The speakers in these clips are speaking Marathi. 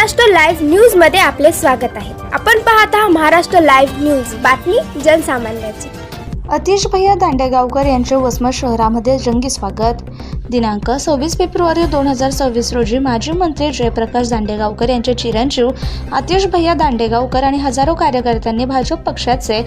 महाराष्ट्र लाईव्ह न्यूज मध्ये आपले स्वागत आहे। आपण पाहत आहात महाराष्ट्र लाईव्ह न्यूज, बातमी जनसामान्याची। अतिश भैया दांडेगावकर यांचे वसमत शहरामध्ये जंगी स्वागत। दिनांक 26 फेब्रुवारी 2026 रोजी माजी मंत्री जयप्रकाश दांडेगावकर यांचे चिरंजीव अतिश भैया दांडेगावकर आणि हजारो कार्यकर्त्यांनी भाजप पक्षाचे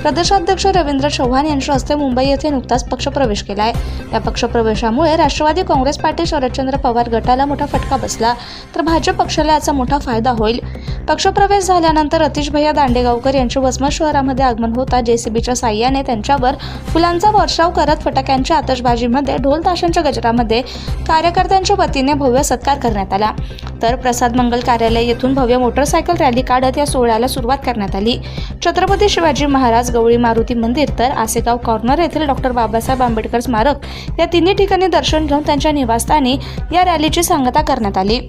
प्रदेशाध्यक्ष रवींद्र चव्हाण यांच्या हस्ते मुंबई येथे नुकताच पक्षप्रवेश केला आहे। या पक्षप्रवेशामुळे राष्ट्रवादी काँग्रेस पार्टी शरदचंद्र पवार गटाला मोठा फटका बसला, तर भाजप पक्षाला याचा मोठा फायदा होईल। पक्षप्रवेश झाल्यानंतर अतिश भैया दांडेगावकर यांचे वसमत शहरामध्ये आगमन होता जेसीबीच्या साह्याने त्यांच्यावर फुलांचा वर्षाव करत फटाक्यांच्या आतषबाजीमध्ये ढोल ताशांच्या गजरामध्ये कार्यकर्त्यांच्या वतीने भव्य सत्कार करण्यात आला। तर प्रसाद मंगल कार्यालय येथून भव्य मोटरसायकल रॅली काढत या सोहळ्याला सुरुवात करण्यात आली। छत्रपती शिवाजी महाराज गवळी मारुती मंदिर तर आसेगाव कॉर्नर येथील डॉक्टर बाबासाहेब आंबेडकर स्मारक या तिन्ही ठिकाणी दर्शन घेऊन त्यांच्या निवासस्थानी या रॅलीची सांगता करण्यात आली।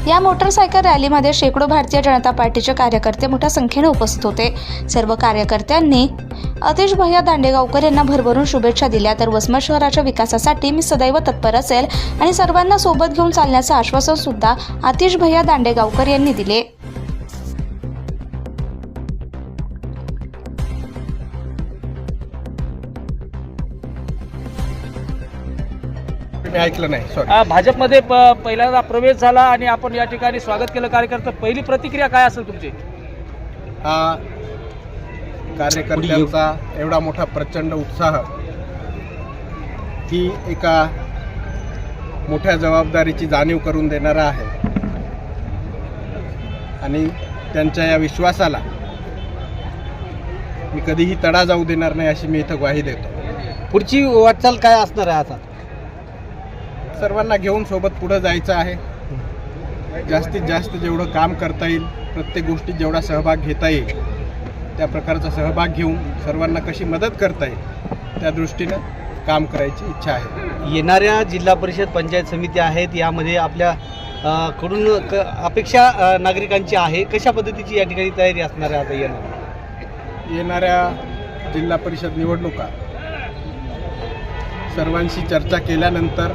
या मोटरसायकल रॅलीमध्ये शेकडो भारतीय जनता पार्टीचे कार्यकर्ते मोठ्या संख्येने उपस्थित होते। सर्व कार्यकर्त्यांनी अतिश भैया दांडेगावकर यांना भरभरून शुभेच्छा दिल्या। तर वसमत शहराच्या विकासासाठी मी सदैव तत्पर असेल आणि सर्वांना सोबत घेऊन चालण्याचं आश्वासन सुद्धा अतिश भैया दांडेगावकर यांनी दिले। ऐकलं नाही। भाजपमध्ये पहिल्यांदा प्रवेश झाला आणि आपण या ठिकाणी स्वागत केलं कार्यकर्ता, पहिली प्रतिक्रिया काय असेल तुमची? हा कार्यकर्त्यांचा एवढा मोठा प्रचंड उत्साह ही एका मोठ्या जबाबदारीची जाणीव करून देणारा आहे आणि त्यांच्या या विश्वासाला मी कधीही तडा जाऊ देणार नाही अशी मी इथं ग्वाही देतो। पुढची वाटचाल काय असणार आहे? आता सर्वांना घेऊन सोबत पुढे जायचं आहे। जास्तीत जास्त जेवढं काम करता येईल, प्रत्येक गोष्टीत जेवढा सहभाग घेता येईल त्या प्रकारचा सहभाग घेऊन सर्वांना कशी मदत करता येईल त्या दृष्टीनं काम करायची इच्छा आहे। येणाऱ्या जिल्हा परिषद पंचायत समिती आहेत, यामध्ये आपल्या कडून अपेक्षा नागरिकांची आहे, कशा पद्धतीची या ठिकाणी तयारी असणार आहे? आता येणाऱ्या जिल्हा परिषद निवडणुका सर्वांशी चर्चा केल्यानंतर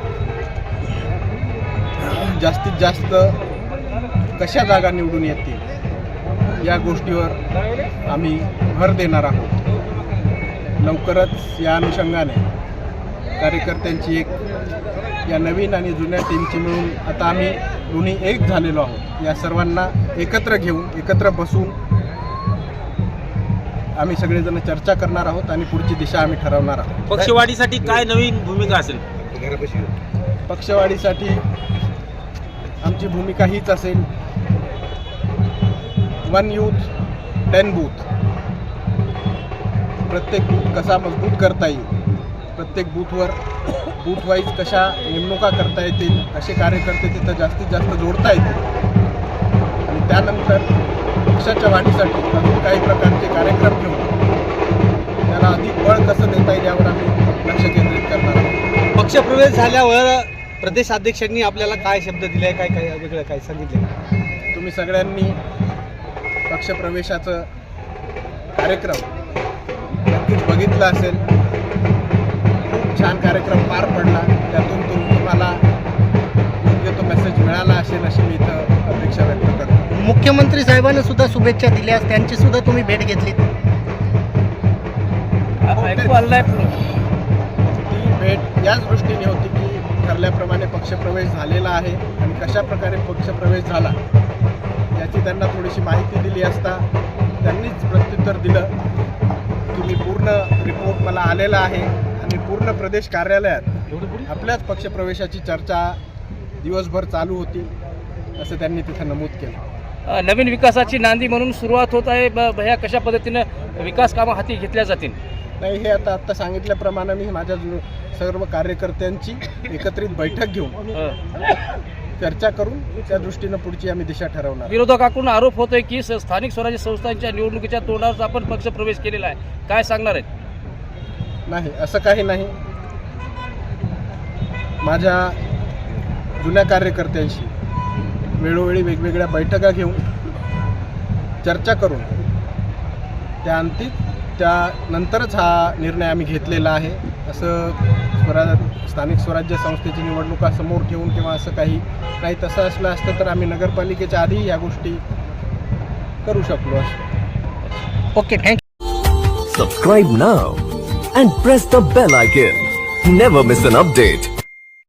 जास्तीत जास्त कशा जागा निवडून येतील या गोष्टीवर आम्ही भर देणार आहोत। लवकरच या अनुषंगाने कार्यकर्त्यांची एक या नवीन आणि जुन्या टीमची मिळून आता आम्ही दोन्ही एक झालेलो आहोत। या सर्वांना एकत्र घेऊन एकत्र बसून आम्ही सगळेजण चर्चा करणार आहोत आणि पुढची दिशा आम्ही ठरवणार आहोत। पक्षवाढीसाठी काय नवीन भूमिका असेल? पक्षवाढीसाठी आमची भूमिका हीच असेल, 1 यूथ 10 बूथ। प्रत्येक बूथ कसा मजबूत करता येईल, प्रत्येक बूथवर बूथ वाईज कशा नेमणुका करता येतील, असे कार्यकर्ते तिथं जास्तीत जास्त जोडता येतील आणि त्यानंतर पक्षाच्या वाढीसाठी अजून काही प्रकारचे कार्यक्रम घेऊन त्याला अधिक बळ कसं देता येईल यावर आम्ही लक्ष केंद्रित करणार आहोत। पक्षप्रवेश झाल्यावर प्रदेशाध्यक्षांनी आपल्याला काय शब्द दिले, काय काय वेगळं काय सांगितलं? तुम्ही सगळ्यांनी पक्षप्रवेशाचं कार्यक्रम नक्कीच बघितला असेल। खूप छान कार्यक्रम पार पडला, त्यातून तुम्हाला योग्य तो मेसेज मिळाला असेल अशी मी इथं अपेक्षा व्यक्त करतो। मुख्यमंत्री साहेबांना सुद्धा शुभेच्छा दिल्या, त्यांची सुद्धा तुम्ही भेट घेतली? ती भेट याच दृष्टीने होती की ठरल्याप्रमाणे पक्षप्रवेश झालेला आहे आणि कशा प्रकारे पक्षप्रवेश झाला याची त्यांना थोडीशी माहिती दिली असता त्यांनीच प्रत्युत्तर दिलं की मी पूर्ण रिपोर्ट मला आलेला आहे आणि पूर्ण प्रदेश कार्यालयात आपल्याच पक्षप्रवेशाची चर्चा दिवसभर चालू होती असं त्यांनी तिथं नमूद केलं। नवीन विकासाची नांदी म्हणून सुरुवात होत आहे। भैया कशा पद्धतीनं विकास कामं हाती घेतल्या जातील? नाही, हे आता सांगितल्याप्रमाणे मी माझ्या सर्व कार्यकर्त्यांची एकत्रित बैठक घेऊन चर्चा करून त्या दृष्टीनं पुढची आम्ही दिशा ठरवणार। विरोधकाकडून आरोप होतोय की स्थानिक स्वराज्य संस्थांच्या निवडणुकीच्या तोंडावर आपण पक्षप्रवेश केलेला आहे, काय सांगणार आहेत? नाही, असं काही नाही। माझ्या जुन्या कार्यकर्त्यांशी वेळोवेळी वेगवेगळ्या बैठका घेऊन चर्चा करून त्यानंतरच हा निर्णय आम्ही घेतलेला आहे असं स्थानिक स्वराज्य संस्थेची निवडणुका समोर ठेवून किंवा असं काही नाही. तसं असलं असतं तर आम्ही नगरपालिकेच्या आधी या गोष्टी करू शकलो असतो. Okay, thank you. Subscribe now and press the bell icon. Never miss an update.